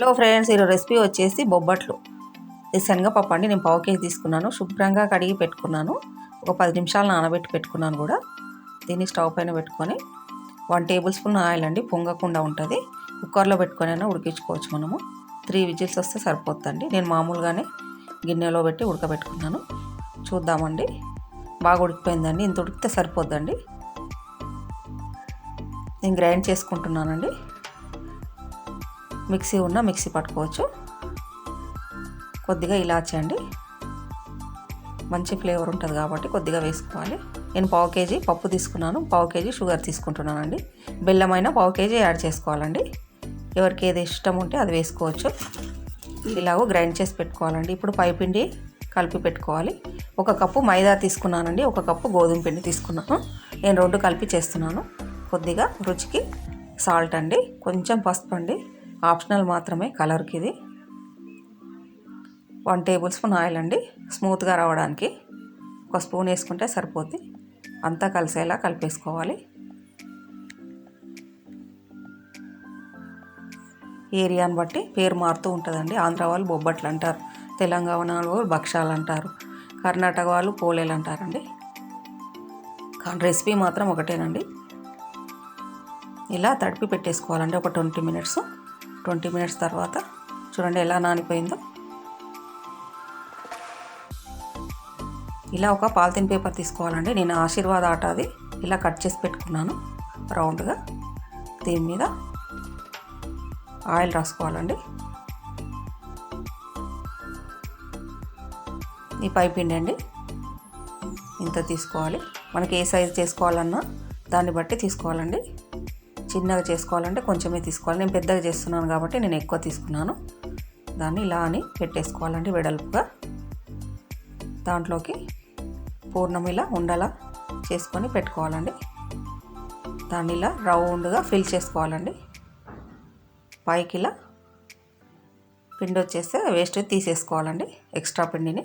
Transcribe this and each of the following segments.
Hello friends, ఈరోజు recipe వచ్చేసి బొబ్బట్లు. ఇది శనగపప్పు అండి. నేను పావు కేజీ తీసుకున్నాను. శుభ్రంగా కడిగి పెట్టుకున్నాను. ఒక 10 నిమిషాలు నానబెట్టి పెట్టుకున్నాను కూడా. దీన్ని స్టవ్ పైన పెట్టుకొని 1 టేబుల్ స్పూన్ ఆయిల్ అండి, పొంగకుండా ఉంటుంది. కుక్కర్లో పెట్టుకొని అయినా ఉడికించుకోవచ్చు మనము. 3 విజిల్స్ వస్తే సరిపోతుందండి. నేను మామూలుగానే గిన్నెలో పెట్టి ఉడకబెట్టుకున్నాను. చూద్దామండి. బాగా ఉడికిపోయిందండి. ఇంత ఉడికితే సరిపోద్దండి. నేను గ్రైండ్ చేసుకుంటున్నానండి. మిక్సీ మిక్సీ పట్టుకోవచ్చు. కొద్దిగా ఇలాచీ అండి, మంచి ఫ్లేవర్ ఉంటుంది కాబట్టి కొద్దిగా వేసుకోవాలి. నేను పావు కేజీ పప్పు తీసుకున్నాను, పావు కేజీ షుగర్ తీసుకుంటున్నానండి. బెల్లమైనా పావు కేజీ యాడ్ చేసుకోవాలండి. ఎవరికి ఏది ఇష్టం ఉంటే అది వేసుకోవచ్చు. ఇలాగో గ్రైండ్ చేసి పెట్టుకోవాలండి. ఇప్పుడు పైపిండి కలిపి పెట్టుకోవాలి. 1 కప్పు మైదా తీసుకున్నానండి, 1 కప్పు గోధుమ పిండి తీసుకున్నాను. నేను 2 కలిపి చేస్తున్నాను. కొద్దిగా రుచికి సాల్ట్ అండి, కొంచెం పసుపు అండి, ఆప్షనల్ మాత్రమే కలర్కి ఇది. 1 టేబుల్ స్పూన్ ఆయిల్ అండి, స్మూత్గా రావడానికి 1 స్పూన్ వేసుకుంటే సరిపోద్ది. అంతా కలిసేలా కలిపేసుకోవాలి. ఏరియాని బట్టి పేరు మారుతూ ఉంటుందండి. ఆంధ్ర వాళ్ళు బొబ్బట్లు అంటారు, తెలంగాణ వాళ్ళు భక్షాలు అంటారు, కర్ణాటక వాళ్ళు పోలేలు అంటారండి. కానీ రెసిపీ మాత్రం ఒకటేనండి. ఇలా తడిపి పెట్టేసుకోవాలండి ఒక 20 మినిట్స్. 20 మినిట్స్ తర్వాత చూడండి ఎలా నానిపోయిందో. ఇలా ఒక పాలిథిన్ పేపర్ తీసుకోవాలండి. నేను ఆశీర్వాద్ ఆటాది ఇలా కట్ చేసి పెట్టుకున్నాను రౌండ్గా. దీని మీద ఆయిల్ రాసుకోవాలండి. ఈ పైపిండి అండి ఇంత తీసుకోవాలి. మనకి ఏ సైజు చేసుకోవాలన్నా దాన్ని బట్టి తీసుకోవాలండి. చిన్నగా చేసుకోవాలంటే కొంచెమే తీసుకోవాలి. నేను పెద్దగా చేస్తున్నాను కాబట్టి నేను ఎక్కువ తీసుకున్నాను. దాన్ని ఇలా అని పెట్టేసుకోవాలండి వెడల్పుగా. దాంట్లోకి పూర్ణం ఇలా ఉండలా చేసుకొని పెట్టుకోవాలండి. దాన్ని ఇలా రౌండ్గా ఫిల్ చేసుకోవాలండి. పైకి ఇలా పిండి వచ్చేస్తే వేస్ట్ తీసేసుకోవాలండి. ఎక్స్ట్రా పిండిని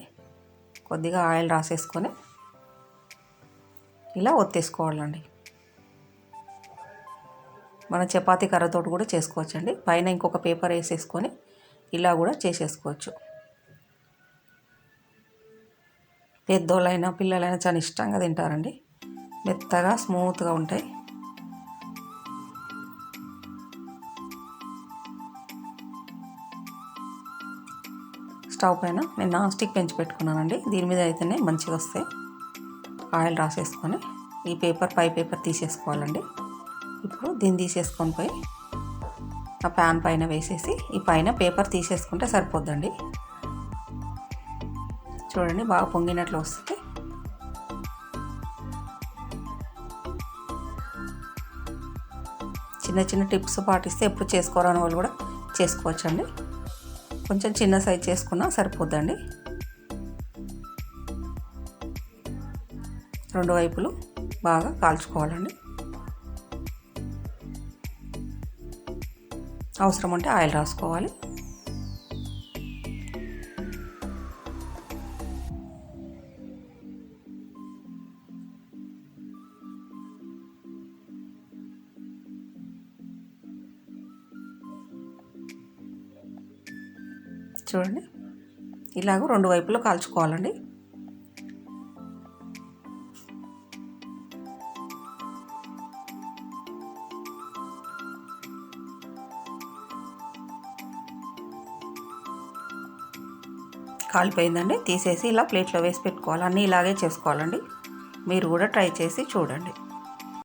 కొద్దిగా ఆయిల్ రాసేసుకొని ఇలా ఒత్తేసుకోవాలండి. మన చపాతీ కర్రతోటి కూడా చేసుకోవచ్చండి. పైన ఇంకొక పేపర్ వేసేసుకొని ఇలా కూడా చేసేసుకోవచ్చు. పెద్దోళ్ళైనా పిల్లలైనా చాలా ఇష్టంగా తింటారండి. మెత్తగా స్మూత్గా ఉంటాయి. స్టవ్ పైన నేను నాన్ స్టిక్ పెంచి పెట్టుకున్నానండి. దీని మీద అయితేనే మంచిగా వస్తాయి. ఆయిల్ రాసేసుకొని ఈ పై పేపర్ తీసేసుకోవాలండి. ఇప్పుడు దీన్ని తీసేసుకొని పోయి ఆ ప్యాన్ పైన వేసేసి ఈ పైన పేపర్ తీసేసుకుంటే సరిపోద్దండి. చూడండి బాగా పొంగినట్లు వస్తుంది. చిన్న చిన్న టిప్స్ పాటిస్తే ఎప్పుడు చేసుకోరాని వాళ్ళు కూడా చేసుకోవచ్చండి. కొంచెం చిన్న సైజ్ చేసుకున్నా సరిపోద్దండి. 2 వైపులు బాగా కాల్చుకోవాలండి. అవసరం ఉంటే ఆయిల్ రాసుకోవాలి. చూడండి ఇలాగ 2 వైపులు కాల్చుకోవాలండి. కాలిపోయిందండి. తీసేసి ఇలా ప్లేట్లో వేసి పెట్టుకోవాలి. అన్నీ ఇలాగే చేసుకోవాలండి. మీరు కూడా ట్రై చేసి చూడండి.